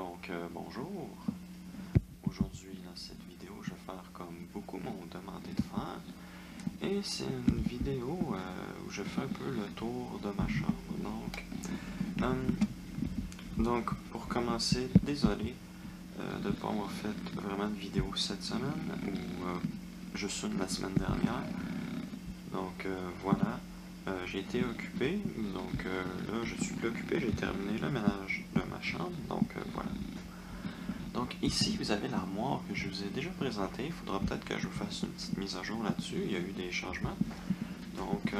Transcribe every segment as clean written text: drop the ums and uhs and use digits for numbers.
Bonjour. Aujourd'hui, dans cette vidéo, je vais faire comme beaucoup m'ont demandé de faire. Et c'est une vidéo où je fais un peu le tour de ma chambre. Donc pour commencer, désolé de ne pas avoir fait vraiment de vidéo cette semaine, ou juste une la semaine dernière. Donc voilà. J'ai été occupé, donc là je suis plus occupé, j'ai terminé le ménage de ma chambre, donc voilà. Donc ici vous avez l'armoire que je vous ai déjà présentée, il faudra peut-être que je vous fasse une petite mise à jour là-dessus, il y a eu des changements. Donc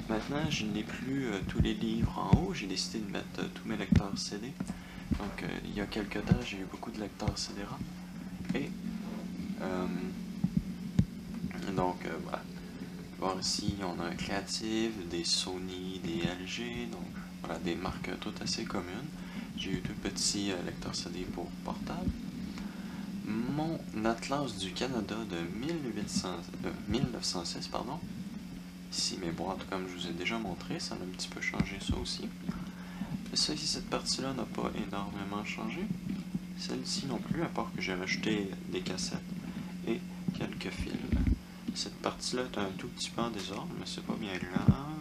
maintenant je n'ai plus tous les livres en haut, j'ai décidé de mettre tous mes lecteurs CD. Donc il y a quelques temps j'ai eu beaucoup de lecteurs CD-ROM. Et voilà. Voir ici, on a un Creative, des Sony, des LG, donc voilà, des marques toutes assez communes. J'ai eu deux petits lecteurs CD pour portable. Mon Atlas du Canada de 1906, pardon. Ici mes boîtes, comme je vous ai déjà montré, ça a un petit peu changé ça aussi. Ça ici, cette partie-là n'a pas énormément changé. Celle-ci non plus, à part que j'ai rajouté des cassettes et quelques films. Cette partie-là est un tout petit peu en désordre, mais c'est pas bien grave.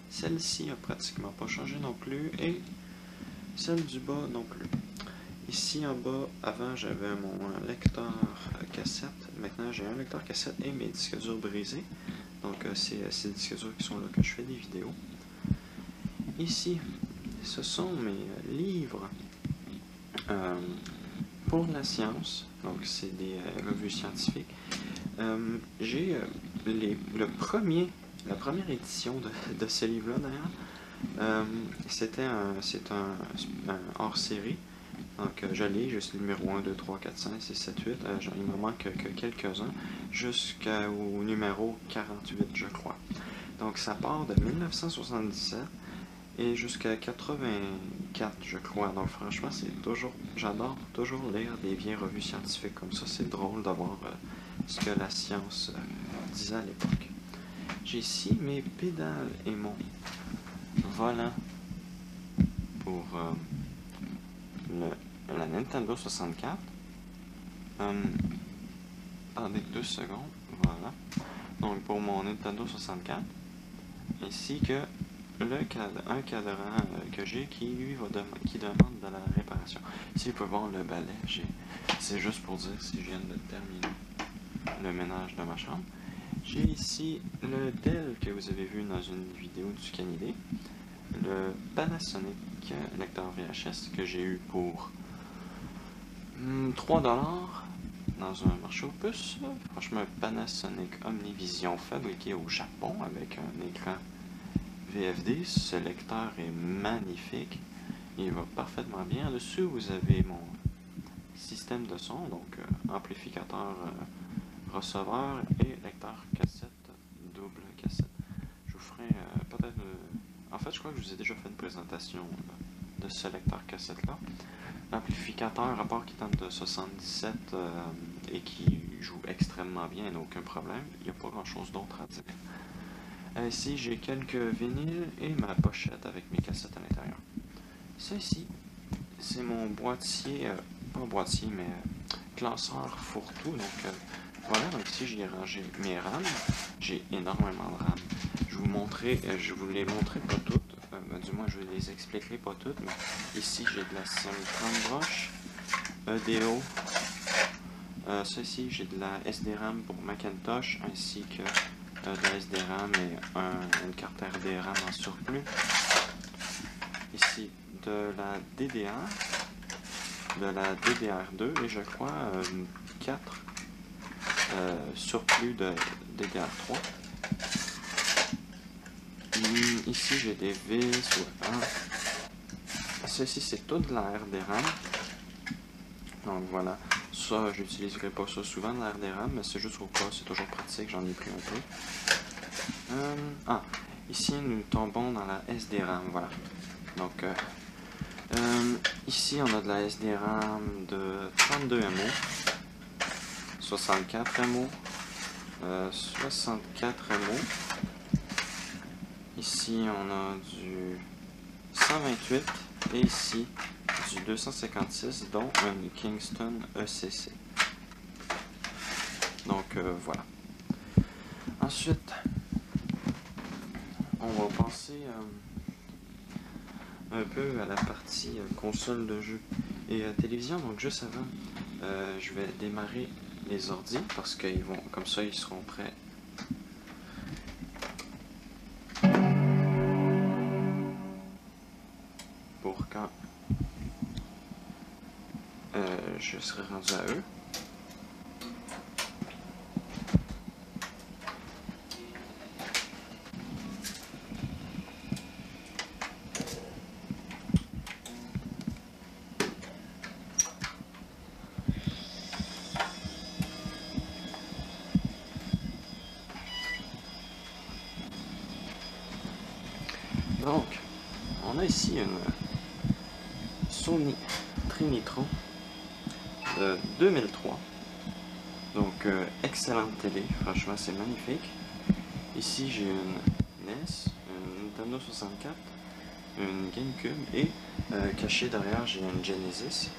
Celle-ci a pratiquement pas changé non plus, et celle du bas non plus. Ici en bas, avant j'avais mon lecteur cassette. Maintenant j'ai un lecteur cassette et mes disques durs brisés. Donc c'est ces disques durs qui sont là que je fais des vidéos. Ici, ce sont mes livres pour la science. Donc c'est des revues scientifiques. J'ai la première édition de ce livre-là d'ailleurs. C'est un hors-série. Donc je l'ai, je suis le numéro 1, 2, 3, 4, 5, 6, 7, 8. Il me manque que quelques-uns, jusqu'au numéro 48, je crois. Donc ça part de 1977 et jusqu'à 84, je crois. Donc franchement, j'adore toujours lire des vieilles revues scientifiques comme ça. C'est drôle de voir ce que la science disait à l'époque. J'ai ici mes pédales et mon volant pour la Nintendo 64. Attendez 2 secondes. Voilà. Donc pour mon Nintendo 64. Ainsi que un cadran que j'ai qui lui qui demande de la réparation. Ici vous pouvez voir le balai. C'est juste pour dire si je viens de terminer le ménage de ma chambre. J'ai ici le Dell que vous avez vu dans une vidéo du Canidé, le Panasonic lecteur VHS que j'ai eu pour 3$ dans un marché aux puces. Franchement, un Panasonic Omnivision fabriqué au Japon avec un écran VFD. Ce lecteur est magnifique, il va parfaitement bien. Dessus vous avez mon système de son, donc amplificateur receveur et lecteur cassette, double cassette. Je vous ferai peut-être... en fait, je crois que je vous ai déjà fait une présentation de ce lecteur cassette-là. L'amplificateur, à part qui tente de 77 et qui joue extrêmement bien, n'a aucun problème, il n'y a pas grand-chose d'autre à dire. Ici, j'ai quelques vinyles et ma pochette avec mes cassettes à l'intérieur. Ça ici, c'est mon boîtier, pas boîtier, mais classeur fourre-tout. Donc voilà, donc ici j'ai rangé mes RAM. J'ai énormément de RAM. Je vous les montrerai pas toutes, du moins je les expliquerai pas toutes, mais ici j'ai de la Sony 30 broches, EDO. Ça ici j'ai de la SDRAM pour Macintosh, ainsi que de la SDRAM et une carte RDRAM en surplus. Ici de la DDR, de la DDR2 et je crois 4 surplus de DDR3. Ici j'ai des vis, ceci c'est tout de la RDRAM. Donc voilà, ça j'utiliserai pas ça souvent de la RDRAM, mais c'est juste au cas, c'est toujours pratique, j'en ai pris un peu. Ici nous tombons dans la SDRAM, voilà. Donc ici on a de la SDRAM de 32 MO, 64 MO, 64 MO. Ici on a du 128 et ici du du 256, dont une Kingston ECC. Donc voilà. Ensuite, on va passer un peu à la partie console de jeu et télévision. Donc juste avant, je vais démarrer les ordis parce qu'ils vont, comme ça, ils seront prêts. Pour quand je serai rendu à eux. Donc, on a ici une Sony Trinitron de 2003. Donc, excellente télé, franchement, c'est magnifique. Ici, j'ai une NES, une Nintendo 64, une GameCube et caché derrière, j'ai une Genesis.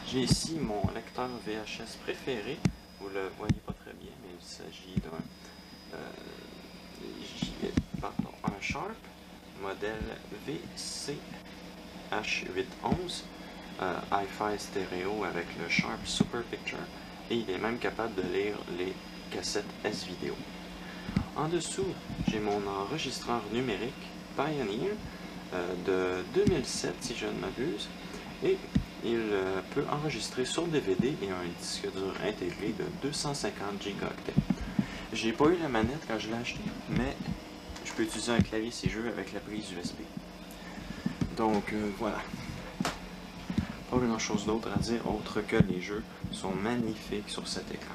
J'ai ici mon lecteur VHS préféré. Vous le voyez pas très bien, mais il s'agit d'un un Sharp modèle VCH811 Hi-Fi stéréo avec le Sharp Super Picture, et il est même capable de lire les cassettes S-Vidéo. En dessous, j'ai mon enregistreur numérique Pioneer de 2007 si je ne m'abuse, et il peut enregistrer sur DVD et un disque dur intégré de 250 Go. J'ai pas eu la manette quand je l'ai acheté, mais je peux utiliser un clavier ces jeux avec la prise USB. Donc voilà. Pas grand chose d'autre à dire autre que les jeux sont magnifiques sur cet écran.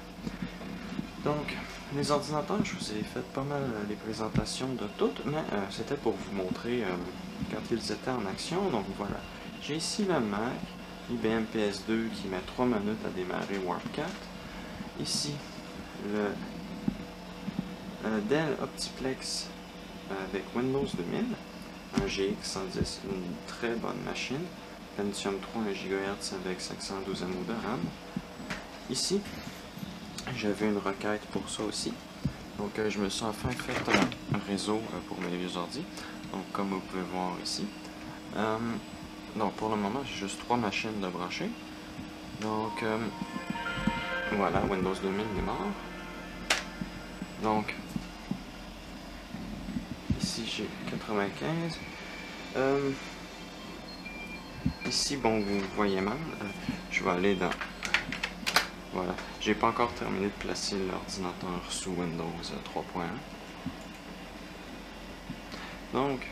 Donc, les ordinateurs, je vous ai fait pas mal les présentations de toutes, mais c'était pour vous montrer quand ils étaient en action. Donc voilà, j'ai ici le Mac, IBM PS2 qui met 3 minutes à démarrer Warp 4. Ici, le Dell Optiplex avec Windows 2000, un GX 110, une très bonne machine. Pentium 3 1 GHz avec 512 MO de RAM. Ici, j'avais une requête pour ça aussi. Donc, je me suis enfin fait un réseau pour mes vieux ordi. Donc, comme vous pouvez voir ici. Donc, pour le moment, j'ai juste 3 machines de brancher. Donc, voilà, Windows 2000 est mort. Donc, ici, j'ai 95. Ici, bon, vous voyez mal. Je vais aller dans... Voilà. J'ai pas encore terminé de placer l'ordinateur sous Windows 3.1. Donc,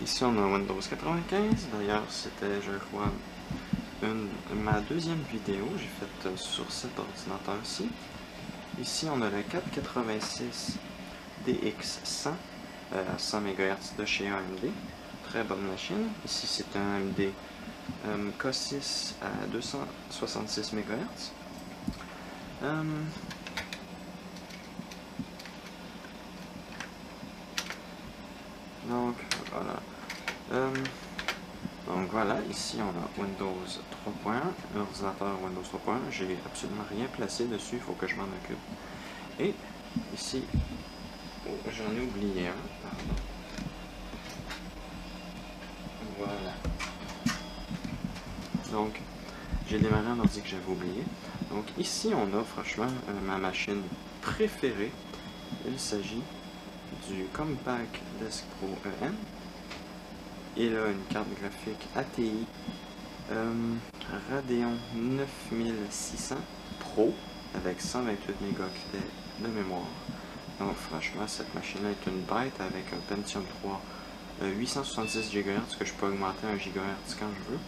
ici on a Windows 95. D'ailleurs, c'était, je crois, ma deuxième vidéo que j'ai faite sur cet ordinateur-ci. Ici, on a le 486 DX100 à 100 MHz de chez AMD. Très bonne machine. Ici, c'est un AMD K6 à 266 MHz. Donc voilà, ici on a Windows 3.1, l'ordinateur Windows 3.1, j'ai absolument rien placé dessus, il faut que je m'en occupe. Et ici, j'en ai oublié un, pardon. Voilà. Donc, j'ai démarré un ordi que j'avais oublié. Donc ici on a franchement ma machine préférée. Il s'agit du Compaq Desk Pro EN. Il a une carte graphique ATI Radeon 9600 Pro avec 128 mégaoctets de mémoire. Donc franchement cette machine est une bête avec un Pentium 3 866 GHz que je peux augmenter à 1 GHz quand je veux.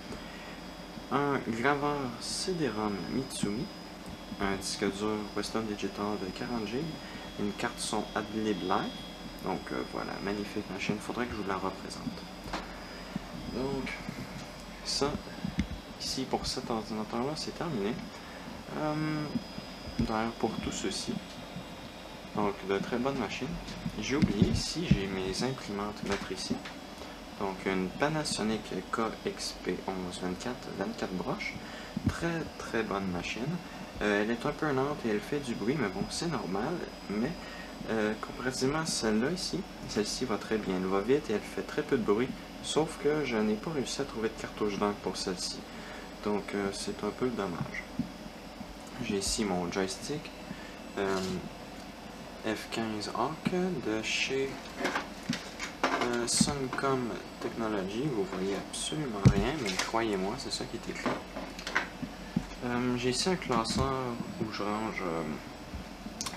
Un graveur CD-ROM Mitsumi, un disque dur Western Digital de 40 Go, une carte son Adlib Live. Donc voilà, magnifique machine, faudrait que je vous la représente. Donc ça, ici pour cet ordinateur-là, c'est terminé. D'ailleurs pour tout ceci, donc de très bonnes machines. J'ai oublié ici, j'ai mes imprimantes matricielles. Donc une Panasonic KXP11 24 broches. Très très bonne machine. Elle est un peu lente et elle fait du bruit, mais bon, c'est normal. Mais comparativement à celle-là ici, celle-ci va très bien. Elle va vite et elle fait très peu de bruit. Sauf que je n'ai pas réussi à trouver de cartouche d'encre pour celle-ci. Donc c'est un peu dommage. J'ai ici mon joystick F15 Hawk de chez Suncom Technology. Vous voyez absolument rien, mais croyez-moi, c'est ça qui est écrit. J'ai ici un classeur où je range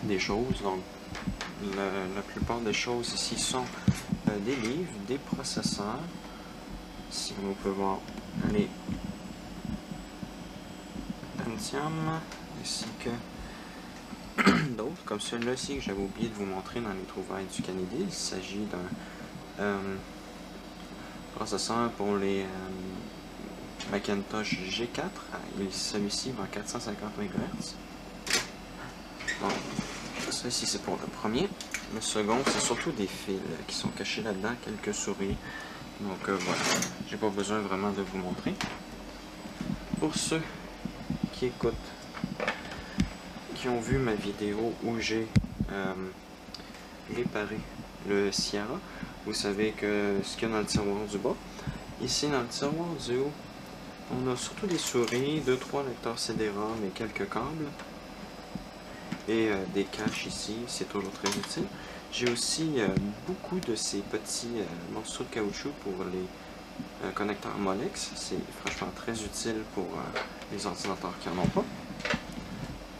des choses. Donc la plupart des choses ici sont des livres, des processeurs. Si vous pouvez voir les Pentium, ainsi que d'autres, comme celui-là ci que j'avais oublié de vous montrer dans les trouvailles du Canada. Il s'agit d'un processeur pour les Macintosh G4. Celui-ci va à 450 MHz. Donc, ça ici c'est pour le premier. Le second, c'est surtout des fils qui sont cachés là-dedans, quelques souris. Donc voilà, j'ai pas besoin vraiment de vous montrer. Pour ceux qui écoutent, qui ont vu ma vidéo où j'ai réparé le Sierra, vous savez que ce qu'il y a dans le tiroir du bas. Ici dans le tiroir du haut, on a surtout des souris, 2-3 lecteurs CD-ROM et quelques câbles. Et des caches ici, c'est toujours très utile. J'ai aussi beaucoup de ces petits morceaux de caoutchouc pour les connecteurs Molex. C'est franchement très utile pour les ordinateurs qui n'en ont pas.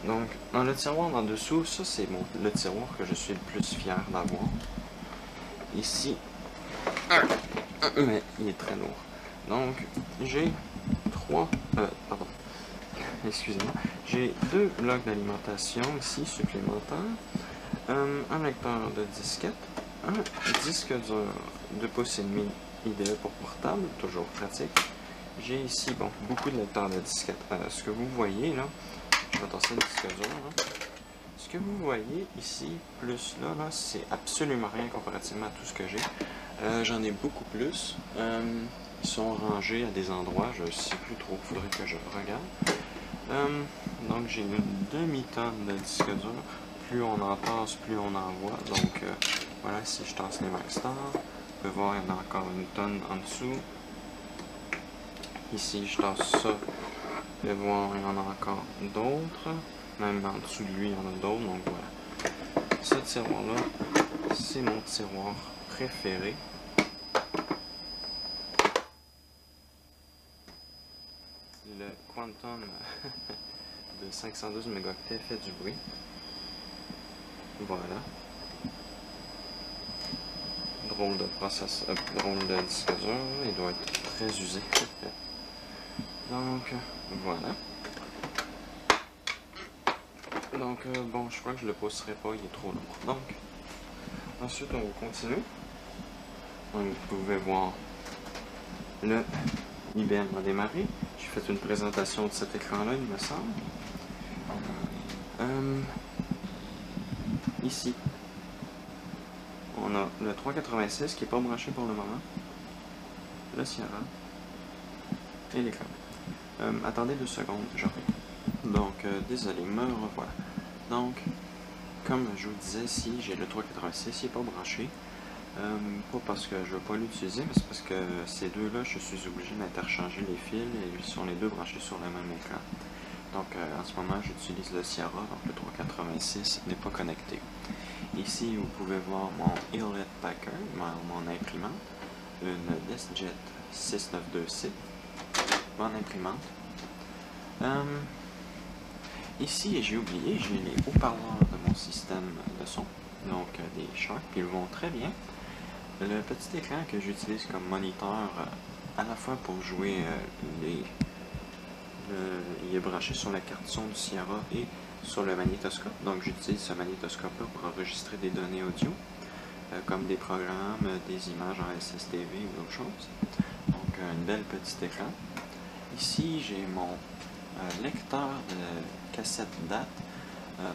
Donc, dans le tiroir en dessous, ça c'est le tiroir que je suis le plus fier d'avoir. Ici, mais il est très lourd. Donc, j'ai excusez-moi, j'ai 2 blocs d'alimentation ici supplémentaires, un lecteur de disquette, un disque dur 2,5 pouces idéal pour portable, toujours pratique. J'ai ici beaucoup de lecteurs de disquette. Ce que vous voyez là, je vais tasser le disque dur là. Ce que vous voyez ici, plus là, c'est absolument rien comparativement à tout ce que j'ai. J'en ai beaucoup plus. Ils sont rangés à des endroits, je ne sais plus trop, il faudrait que je regarde. Donc j'ai une demi-tonne de disques durs. Plus on en tasse, plus on en voit. Donc voilà, si je tasse les Maxstar, vous pouvez voir, il y en a encore une tonne en dessous. Ici, je tasse ça. Vous pouvez voir, il y en a encore d'autres. Même en dessous de lui, il y en a d'autres. Donc voilà. Ce tiroir-là, c'est mon tiroir préféré. Le Quantum de 512 mégaoctets fait du bruit. Voilà. Drôle de processeur, drôle de disque dur, il doit être très usé. Donc, voilà. Donc, bon, je crois que je le pousserai pas, il est trop lourd. Donc, ensuite, on va continuer. Donc, vous pouvez voir le IBM a démarré. J'ai fait une présentation de cet écran-là, il me semble. Ici, on a le 386 qui n'est pas branché pour le moment, le Sierra et l'écran. Attendez 2 secondes, j'arrive. Donc, désolé, me revoilà. Donc, comme je vous disais, si j'ai le 386, il n'est pas branché. Pas parce que je ne veux pas l'utiliser, mais c'est parce que ces deux-là, je suis obligé d'interchanger les fils et ils sont les deux branchés sur le même écran. Donc, en ce moment, j'utilise le Sierra, donc le 386 n'est pas connecté. Ici, vous pouvez voir mon Hewlett Packard, mon imprimante, une DeskJet 692C, mon imprimante. Ici, j'ai oublié, j'ai les haut-parleurs de mon système de son, donc des Sharp, ils vont très bien. Le petit écran que j'utilise comme moniteur, à la fois pour jouer il est branché sur la carte son du Sierra et sur le magnétoscope. Donc j'utilise ce magnétoscope-là pour enregistrer des données audio, comme des programmes, des images en SSTV ou d'autres choses. Donc un bel petit écran. Ici j'ai mon lecteur de cassette date.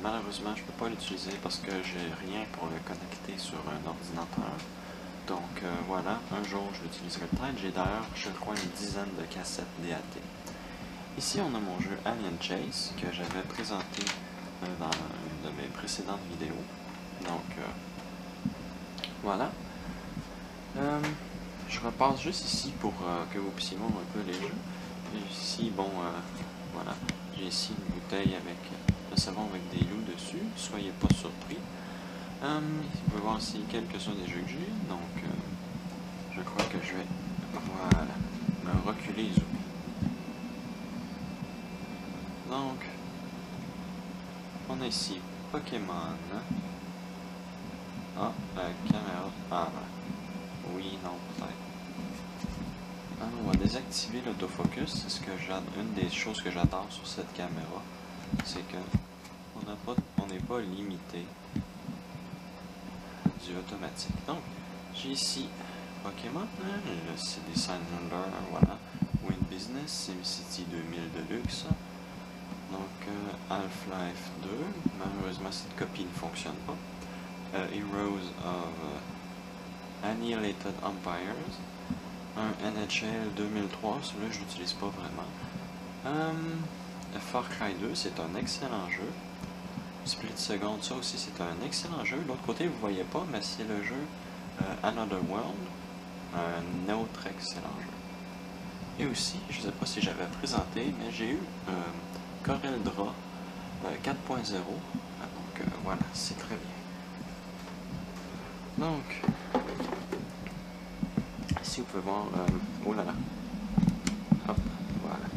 Malheureusement je ne peux pas l'utiliser parce que j'ai rien pour le connecter sur un ordinateur. Donc voilà, un jour je l'utiliserai peut-être. J'ai d'ailleurs, je crois, une dizaine de cassettes DAT. Ici, on a mon jeu Alien Chase que j'avais présenté dans une de mes précédentes vidéos. Donc voilà. Je repasse juste ici pour que vous puissiez voir un peu les jeux. Et ici, bon, voilà. J'ai ici une bouteille avec le savon avec des loups dessus. Soyez pas surpris. Vous pouvez voir aussi quelques-uns des jeux que j'ai. Donc, je crois que je vais, voilà, me reculer les outils. Donc, on a ici Pokémon. Ah, la caméra. Ah, voilà. Oui, non, peut-être. On va désactiver l'autofocus. C'est ce que une des choses que j'adore sur cette caméra, c'est que on n'est pas limité du automatique. Donc, j'ai ici Pokémon, c'est des Signaler, voilà. Win Business, SimCity 2000 Deluxe. Donc, Half-Life 2. Malheureusement, cette copie ne fonctionne pas. Heroes of Annihilated Empires. Un NHL 2003, celui-là je l'utilise pas vraiment. Far Cry 2, c'est un excellent jeu. Split Second, ça aussi c'est un excellent jeu. L'autre côté, vous voyez pas, mais c'est le jeu Another World, un autre excellent jeu. Et aussi, je sais pas si j'avais présenté, mais j'ai eu Corel Draw 4.0. Donc voilà, c'est très bien. Donc, ici vous pouvez voir, oh là là, hop, voilà.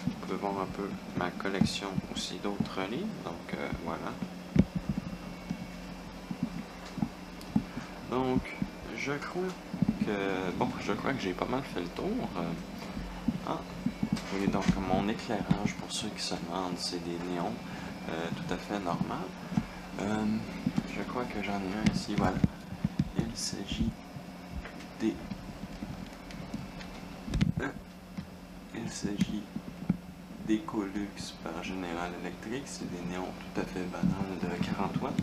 Vous pouvez voir un peu ma collection aussi d'autres livres, donc voilà. Donc, je crois que j'ai pas mal fait le tour. Oui, donc mon éclairage, pour ceux qui se demandent, c'est des néons tout à fait normal. Je crois que j'en ai un ici, voilà. Il s'agit des... Il s'agit d'Ecolux par General Electric. C'est des néons tout à fait banals de 40 watts.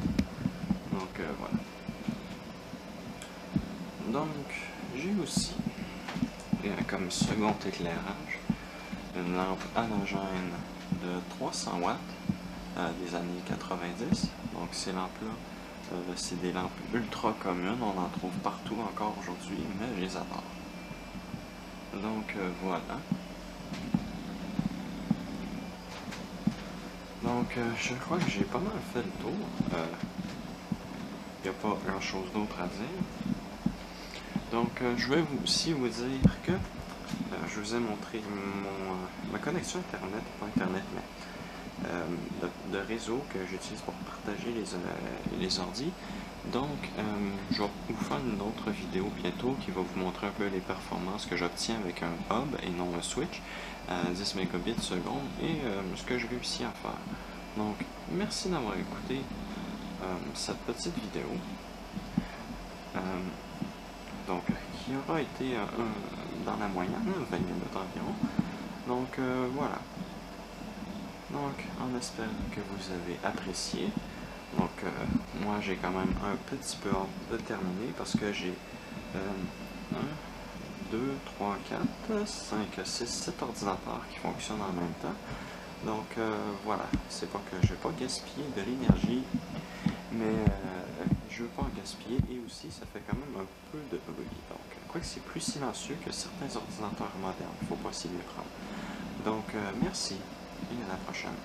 Donc voilà. Donc j'ai aussi comme second éclairage une lampe halogène de 300 watts des années 90. Donc ces lampes-là, c'est des lampes ultra communes. On en trouve partout encore aujourd'hui, mais je les adore. Donc voilà. Donc je crois que j'ai pas mal fait le tour. Il n'y a pas grand chose d'autre à dire. Donc je vais aussi vous dire que je vous ai montré ma connexion Internet, pas Internet, mais de réseau que j'utilise pour partager les ordis. Donc, je vais vous faire une autre vidéo bientôt qui va vous montrer un peu les performances que j'obtiens avec un hub et non un switch à 10 mégabits seconde et ce que je réussis à faire. Donc, merci d'avoir écouté cette petite vidéo. Donc, qui aura été dans la moyenne, 20 minutes environ. Donc, voilà. Donc, on espère que vous avez apprécié. Donc, moi, j'ai quand même un petit peu hâte de terminer parce que j'ai 1, 2, 3, 4, 5, 6, 7 ordinateurs qui fonctionnent en même temps. Donc, voilà. C'est pas que je vais pas gaspiller de l'énergie, mais je veux pas en gaspiller et aussi, ça fait quand même un peu de bruit. Donc, quoique c'est plus silencieux que certains ordinateurs modernes, il faut pas s'y méprendre. Donc, merci et à la prochaine.